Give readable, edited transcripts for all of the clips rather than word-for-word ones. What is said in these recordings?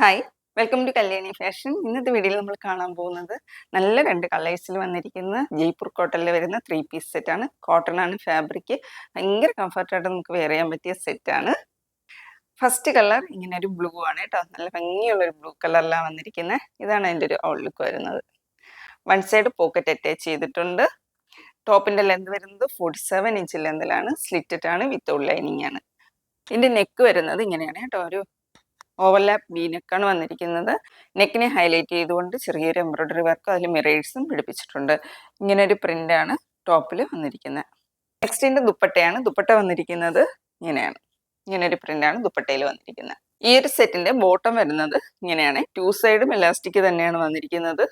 Hi, welcome to Kalyani fashion. ഇന്നത്തെ വീഡിയോയിൽ നമ്മൾ കാണാൻ പോകുന്നത് നല്ല 2 കളേഴ്സിൽ വന്നിരിക്കുന്ന ജയ്പൂർ കോട്ടണിൽ വരുന്ന 3 പീസ് സെറ്റാണ്. കോട്ടൺ ആണ് ഫാബ്രിക്. ഭയങ്കര കംഫർട്ടായിട്ട് നമുക്ക് വെയർ ചെയ്യാൻ പറ്റിയ സെറ്റാണ്. ഫസ്റ്റ് കളർ ഇങ്ങനെ ഒരു ബ്ലൂ ആണ് കേട്ടോ. നല്ല ഭംഗിയുള്ള ഒരു ബ്ലൂ കളറിലാണ് വന്നിരിക്കുന്നത്. ഇതാണ് അതിൻ്റെ ഒരു ഔട്ട്ലുക്ക് വരുന്നത്. വൺ സൈഡ് പോക്കറ്റ് അറ്റാച്ച് ചെയ്തിട്ടുണ്ട്. ടോപ്പിൻ്റെ ലെന്ത് വരുന്നത് 47 ഇഞ്ച് ലെന്തിലാണ്. സ്ലിറ്റഡ് ആണ്, വിത്തൗട്ട് ലൈനിങ് ആണ്. ഇതിൻ്റെ നെക്ക് വരുന്നത് ഇങ്ങനെയാണ് കേട്ടോ. ഒരു ഓവർലാപ്പ് വി നെക്കാണ് വന്നിരിക്കുന്നത്. നെക്കിനെ ഹൈലൈറ്റ് ചെയ്തുകൊണ്ട് ചെറിയൊരു എംബ്രോയ്ഡറി വർക്കും അതിൽ മിറേഴ്സും പിടിപ്പിച്ചിട്ടുണ്ട്. ഇങ്ങനെ ഒരു പ്രിൻ്റാണ് ടോപ്പിൽ വന്നിരിക്കുന്നത്. നെക്സ്റ്റ് ഇതിൻ്റെ ദുപ്പട്ടയാണ്. ദുപ്പട്ട വന്നിരിക്കുന്നത് ഇങ്ങനെയാണ്. ഇങ്ങനെ ഒരു പ്രിൻ്റാണ് ദുപ്പട്ടയിൽ വന്നിരിക്കുന്നത്. ഈ ഒരു സെറ്റിൻ്റെ ബോട്ടം വരുന്നത് ഇങ്ങനെയാണ്. 2 സൈഡും ഇലാസ്റ്റിക് തന്നെയാണ് വന്നിരിക്കുന്നത്.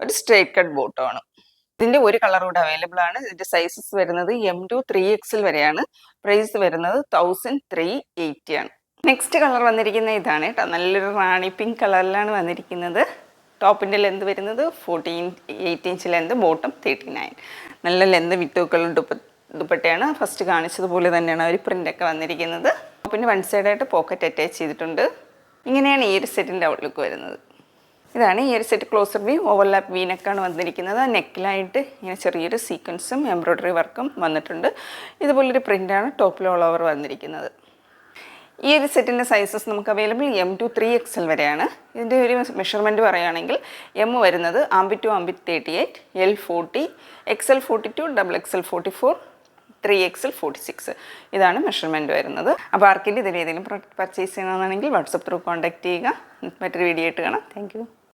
ഒരു സ്ട്രേറ്റ് കട്ട് ബോട്ടമാണ്. ഇതിൻ്റെ ഒരു കളർ കൂടെ അവൈലബിൾ ആണ്. ഇതിൻ്റെ സൈസസ് വരുന്നത് M to 3XL വരെയാണ്. പ്രൈസ് വരുന്നത് 1380 ആണ്. നെക്സ്റ്റ് കളർ വന്നിരിക്കുന്ന ഇതാണ് കേട്ടോ. നല്ലൊരു റാണി പിങ്ക് കളറിലാണ് വന്നിരിക്കുന്നത്. ടോപ്പിൻ്റെ ലെന്ത് വരുന്നത് 8 ഇഞ്ച് ലെന്ത്, ബോട്ടം 39. നല്ല ലെന്ത് വിത്തുക്കളും ദുപ്പട്ടയാണ്. ഫസ്റ്റ് കാണിച്ചതുപോലെ തന്നെയാണ് ഒരു പ്രിൻ്റൊക്കെ വന്നിരിക്കുന്നത്. പിന്നെ വൺ സൈഡായിട്ട് പോക്കറ്റ് അറ്റാച്ച് ചെയ്തിട്ടുണ്ട്. ഇങ്ങനെയാണ് ഈ ഒരു സെറ്റിൻ്റെ ഔട്ട്ലുക്ക് വരുന്നത്. ഇതാണ് ഈ ഒരു set. Closer view overlap V നെക്കാണ് വന്നിരിക്കുന്നത്. നെക്കിലായിട്ട് ഇങ്ങനെ ചെറിയൊരു സീക്വൻസും എംബ്രോയ്ഡറി വർക്കും വന്നിട്ടുണ്ട്. ഇതുപോലൊരു പ്രിൻ്റാണ് ടോപ്പിൽ ഓൾ ഓവർ വന്നിരിക്കുന്നത്. ഈ ഒരു സെറ്റിൻ്റെ സൈസസ് നമുക്ക് അവൈലബിൾ M to 3XL വരെയാണ്. ഇതിൻ്റെ ഒരു മെഷർമെൻറ്റ് പറയുകയാണെങ്കിൽ M വരുന്നത് ambit to ambit 38, L 40, XL 42, XXL 44, 3XL 46. ഇതാണ് മെഷർമെൻറ്റ് വരുന്നത്. അപ്പോൾ ആർക്കെങ്കിലും ഇതിൽ ഏതെങ്കിലും പർച്ചേസ് ചെയ്യണമെന്നാണെങ്കിൽ വാട്സപ്പ് ത്രൂ കോൺടാക്റ്റ് ചെയ്യുക. മറ്റൊരു വീഡിയോ ആയിട്ട് കാണാം. താങ്ക്